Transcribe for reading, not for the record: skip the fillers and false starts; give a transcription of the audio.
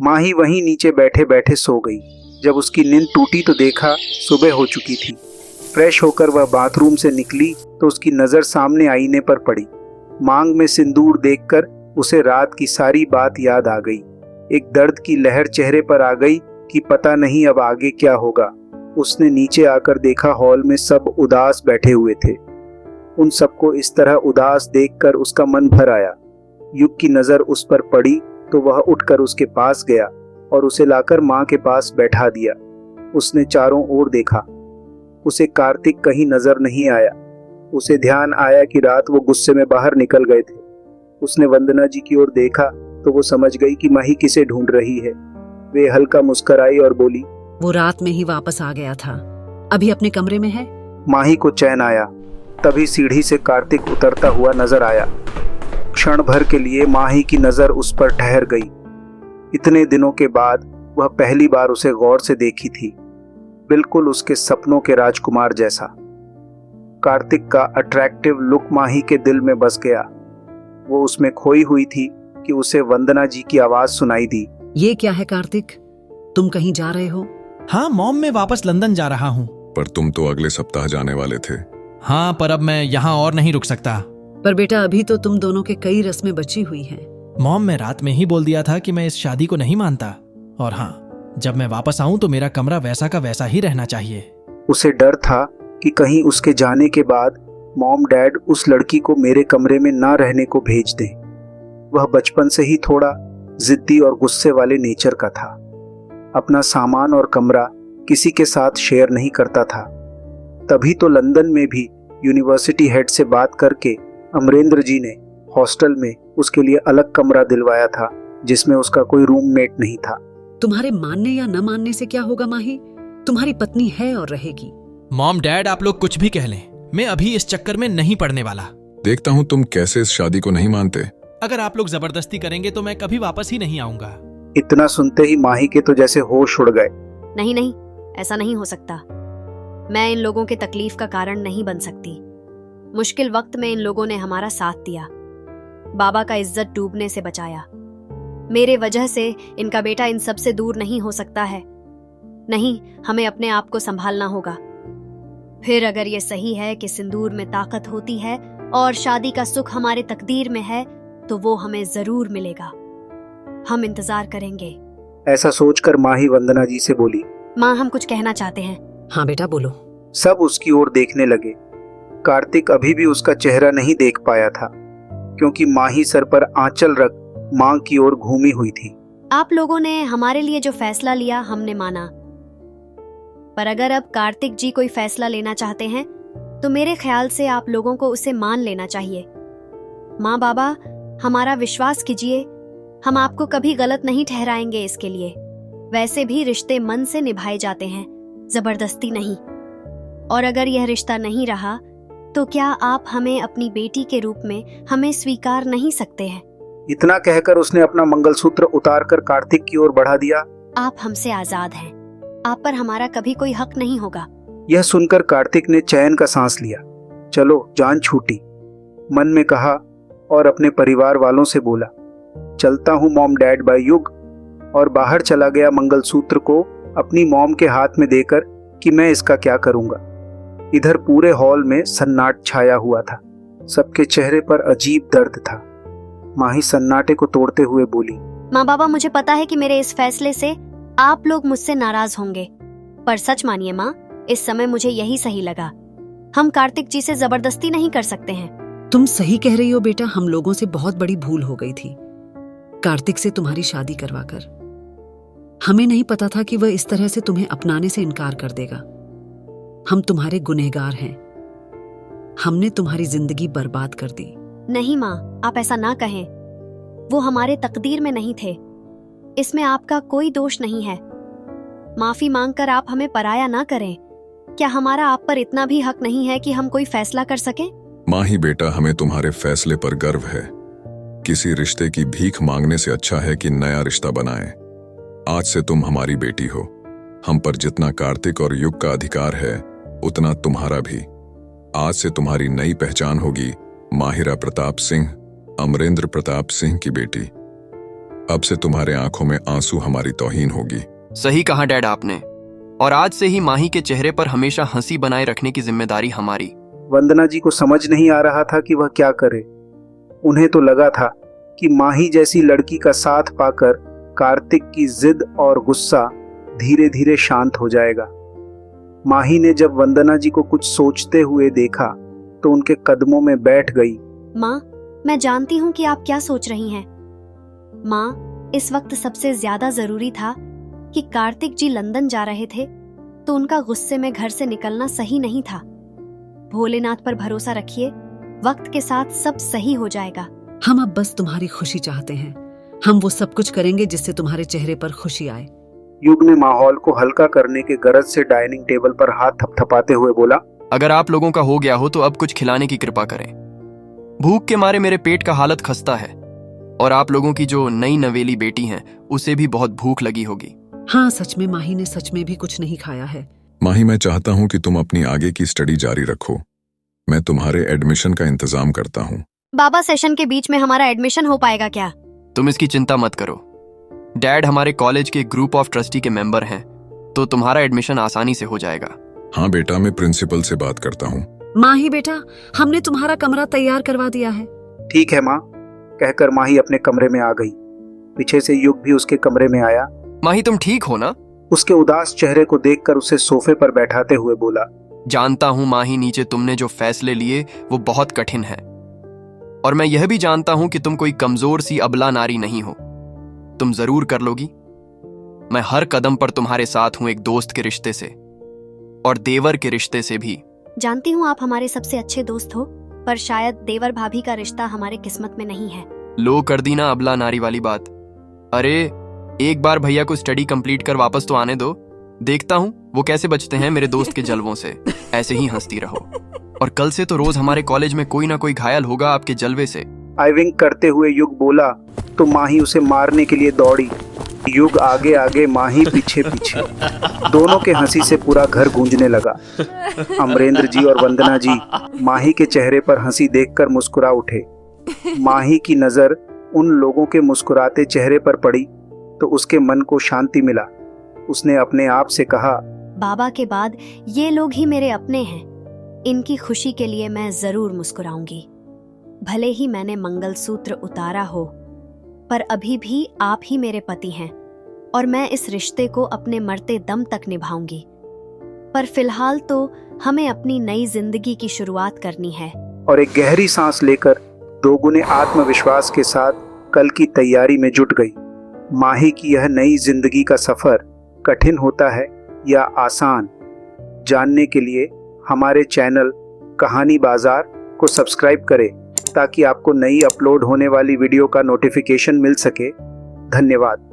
माही वहीं नीचे बैठे बैठे सो गई। जब उसकी नींद टूटी तो देखा सुबह हो चुकी थी। फ्रेश होकर वह बाथरूम से निकली तो उसकी नज़र सामने आईने पर पड़ी। मांग में सिंदूर देखकर उसे रात की सारी बात याद आ गई। एक दर्द की लहर चेहरे पर आ गई कि पता नहीं अब आगे क्या होगा। उसने नीचे आकर देखा हॉल में सब उदास बैठे हुए थे। उन सबको इस तरह उदास देखकर उसका मन भर आया। युग की नज़र उस पर पड़ी तो वह उठकर उसके पास गया और उसे लाकर माँ के पास बैठा दिया। उसने चारों ओर देखा, उसे कार्तिक कहीं नजर नहीं आया। उसे ध्यान आया कि रात वो गुस्से में बाहर निकल गए थे। उसने वंदना जी की ओर देखा तो वो समझ गई कि माही किसे ढूंढ रही है। वे हल्का मुस्कुराई और बोली, वो रात में ही वापस आ गया था, अभी अपने कमरे में है। माही को चैन आया। तभी सीढ़ी से कार्तिक उतरता हुआ नजर आया। क्षण भर के लिए माही की नजर उस पर ठहर गई। इतने दिनों के बाद वह पहली बार उसे गौर से देखी थी, बिल्कुल उसके सपनों के राजकुमार जैसा। कार्तिक का अट्रैक्टिव लुक माही के दिल में बस गया। वो उसमें खोई हुई थी कि उसे वंदना जी की आवाज सुनाई दी। ये क्या है कार्तिक, तुम कहीं जा रहे हो? हाँ मॉम, मैं वापस लंदन जा रहा हूँ। पर तुम तो अगले सप्ताह जाने वाले थे। हाँ, पर अब मैं यहाँ और नहीं रुक सकता। पर बेटा अभी तो तुम दोनों के कई रस्में बची हुई हैं। मॉम, मैं रात में ही बोल दिया था कि मैं इस शादी को नहीं मानता। और हाँ, जब मैं वापस आऊं तो मेरा कमरा वैसा का वैसा ही रहना चाहिए। उसे डर था कि कहीं उसके जाने के बाद मॉम डैड उस लड़की को मेरे कमरे में ना रहने को भेज दें। वह बचपन से ही थोड़ा जिद्दी और गुस्से वाले नेचर का था। अपना सामान और कमरा किसी के साथ शेयर नहीं करता था। तभी तो लंदन में भी यूनिवर्सिटी हेड से बात करके अमरेंद्र जी ने हॉस्टल में उसके लिए अलग कमरा दिलवाया था, जिसमें उसका कोई रूममेट नहीं था। तुम्हारे मानने या न मानने से क्या होगा माही, तुम्हारी पत्नी है और रहेगी। मॉम डैड, आप लोग कुछ भी कह लें, मैं अभी इस चक्कर में नहीं पड़ने वाला। देखता हूँ तुम कैसे इस शादी को नहीं मानते। अगर आप लोग जबरदस्ती करेंगे तो मैं कभी वापस ही नहीं आऊंगा। इतना सुनते ही माही के तो जैसे होश उड़ गए। नहीं नहीं, ऐसा नहीं हो सकता। मैं इन लोगों के तकलीफ का कारण नहीं बन सकती। मुश्किल वक्त में इन लोगों ने हमारा साथ दिया, बाबा का इज्जत डूबने से बचाया। मेरे वजह से इनका बेटा इन सब से दूर नहीं हो सकता है। नहीं, हमें अपने आप को संभालना होगा। फिर अगर ये सही है कि सिंदूर में ताकत होती है और शादी का सुख हमारे तकदीर में है, तो वो हमें जरूर मिलेगा। हम इंतजार करेंगे। ऐसा सोचकर माही वंदना जी से बोली, माँ, हम कुछ कहना चाहते हैं। हाँ बेटा बोलो। सब उसकी ओर देखने लगे। कार्तिक अभी भी उसका चेहरा नहीं देख पाया था, क्योंकि माही सर पर आंचल रख मां की ओर घूमी हुई थी। आप लोगों ने हमारे लिए जो फैसला लिया हमने माना, पर अगर अब कार्तिक जी कोई फैसला लेना चाहते हैं तो मेरे ख्याल से आप लोगों को उसे मान लेना चाहिए। माँ बाबा, हमारा विश्वास कीजिए, हम आपको कभी गलत नहीं ठहराएंगे इसके लिए। वैसे भी रिश्ते मन से निभाए जाते हैं, जबरदस्ती नहीं। और अगर यह रिश्ता नहीं रहा तो क्या आप हमें अपनी बेटी के रूप में हमें स्वीकार नहीं सकते हैं? इतना कहकर उसने अपना मंगलसूत्र उतारकर कार्तिक की ओर बढ़ा दिया। आप हमसे आजाद हैं, आप पर हमारा कभी कोई हक नहीं होगा। यह सुनकर कार्तिक ने चैन का सांस लिया। चलो, जान छूटी, मन में कहा और अपने परिवार वालों से बोला, चलता हूँ मॉम डैड बाय युग। और बाहर चला गया मंगलसूत्र को अपनी मॉम के हाथ में देकर कि मैं इसका क्या करूंगा। इधर पूरे हॉल में सन्नाट छाया हुआ था। सबके चेहरे पर अजीब दर्द था। माही सन्नाटे को तोड़ते हुए बोली, माँ बाबा, मुझे पता है कि मेरे इस फैसले से आप लोग मुझसे नाराज होंगे, पर सच मानिए माँ, इस समय मुझे यही सही लगा। हम कार्तिक जी से जबरदस्ती नहीं कर सकते हैं। तुम सही कह रही हो बेटा, हम लोगों से बहुत बड़ी भूल हो गई थी कार्तिक से तुम्हारी शादी करवाकर। हमें नहीं पता था कि वह इस तरह से तुम्हें अपनाने से इनकार कर देगा। हम तुम्हारे गुनहगार हैं। हमने तुम्हारी जिंदगी बर्बाद कर दी। नहीं माँ, आप ऐसा ना कहें। वो हमारे तकदीर में नहीं थे, इसमें आपका कोई दोष नहीं है। माफी मांगकर आप हमें पराया ना करें। क्या हमारा आप पर इतना भी हक नहीं है कि हम कोई फैसला कर सकें? माही बेटा, हमें तुम्हारे फैसले पर गर्व है। किसी रिश्ते की भीख मांगने से अच्छा है कि नया रिश्ता बनाएं। आज से तुम हमारी बेटी हो। हम पर जितना कार्तिक और युग का अधिकार है, उतना तुम्हारा भी। आज से तुम्हारी नई पहचान होगी माहिरा प्रताप सिंह, अमरेंद्र प्रताप सिंह की बेटी। अब से तुम्हारे आंखों में आंसू हमारी तौहीन होगी। सही कहा डैड आपने, और आज से ही माही के चेहरे पर हमेशा हंसी बनाए रखने की जिम्मेदारी हमारी। वंदना जी को समझ नहीं आ रहा था कि वह क्या करे। उन्हें तो लगा था कि माही जैसी लड़की का साथ पाकर कार्तिक की जिद और गुस्सा धीरे धीरे शांत हो जाएगा। माही ने जब वंदना जी को कुछ सोचते हुए देखा तो उनके कदमों में बैठ गई। माँ, मैं जानती हूँ कि आप क्या सोच रही हैं। माँ, इस वक्त सबसे ज्यादा जरूरी था कि कार्तिक जी लंदन जा रहे थे तो उनका गुस्से में घर से निकलना सही नहीं था। भोलेनाथ पर भरोसा रखिए, वक्त के साथ सब सही हो जाएगा। हम अब बस तुम्हारी खुशी चाहते हैं। हम वो सब कुछ करेंगे जिससे तुम्हारे चेहरे पर खुशी आए। युग ने माहौल को हल्का करने के गरज से डाइनिंग टेबल पर हाथ थपथपाते हुए बोला, अगर आप लोगों का हो गया हो तो अब कुछ खिलाने की कृपा करें। भूख के मारे मेरे पेट का हालत खस्ता है, और आप लोगों की जो नई नवेली बेटी हैं उसे भी बहुत भूख लगी होगी। हाँ, सच में माही ने सच में भी कुछ नहीं खाया है। माही, मैं चाहता हूं कि तुम अपनी आगे की स्टडी जारी रखो। मैं तुम्हारे एडमिशन का इंतजाम करता हूं। बाबा, सेशन के बीच में हमारा एडमिशन हो पाएगा क्या? तुम इसकी चिंता मत करो। डैड हमारे कॉलेज के ग्रुप ऑफ ट्रस्टी के मेंबर हैं, तो तुम्हारा एडमिशन आसानी से हो जाएगा। हाँ बेटा, मैं प्रिंसिपल से बात करता हूँ। माही बेटा, हमने तुम्हारा कमरा तैयार करवा दिया है। ठीक है माँ, कहकर माही अपने कमरे में आ गई। पीछे से युग भी उसके कमरे में आया। माही, तुम ठीक हो ना? उसके उदास चेहरे को देखकर उसे सोफे पर बैठाते हुए बोला, जानता हूं माही, नीचे तुमने जो फैसले लिए वो बहुत कठिन है, और मैं यह भी जानता हूं कि तुम कोई कमजोर सी अबला नारी नहीं हो। तुम जरूर कर लोगी। मैं हर कदम पर तुम्हारे साथ हूं, एक दोस्त के रिश्ते से और देवर के रिश्ते से भी। जानती हूँ आप हमारे सबसे अच्छे दोस्त हो, पर शायद देवर भाभी का रिश्ता हमारे किस्मत में नहीं है। लो कर दी ना अबला नारी वाली बात। अरे एक बार भैया को स्टडी कंप्लीट कर वापस तो आने दो, देखता हूँ वो कैसे बचते हैं मेरे दोस्त के जलवों से। ऐसे ही हंसती रहो, और कल से तो रोज हमारे कॉलेज में कोई ना कोई घायल होगा आपके जलवे से। आई विंक करते हुए युग बोला तो माही उसे मारने के लिए दौड़ी। युग आगे आगे, माही पीछे पीछे। दोनों के हंसी से पूरा घर गूंजने लगा। अमरेंद्र जी और वंदना जी माही के चेहरे पर हंसी देखकर मुस्कुरा उठे। माही की नजर उन लोगों के मुस्कुराते चेहरे पर पड़ी तो उसके मन को शांति मिला। उसने अपने आप से कहा, बाबा के बाद ये लोग ही मेरे अपने हैं। इनकी खुशी के लिए मैं जरूर मुस्कुराऊंगी। भले ही मैंने मंगलसूत्र उतारा हो, पर अभी भी आप ही मेरे पति हैं, और मैं इस रिश्ते को अपने मरते दम तक निभाऊंगी। पर फिलहाल तो हमें अपनी नई जिंदगी की शुरुआत करनी है। और एक गहरी सांस लेकर दोगुने आत्मविश्वास के साथ कल की तैयारी में जुट गई। माही की यह नई जिंदगी का सफर कठिन होता है या आसान, जानने के लिए हमारे चैनल कहानी बाजार को सब्सक्राइब करें ताकि आपको नई अपलोड होने वाली वीडियो का नोटिफिकेशन मिल सके। धन्यवाद।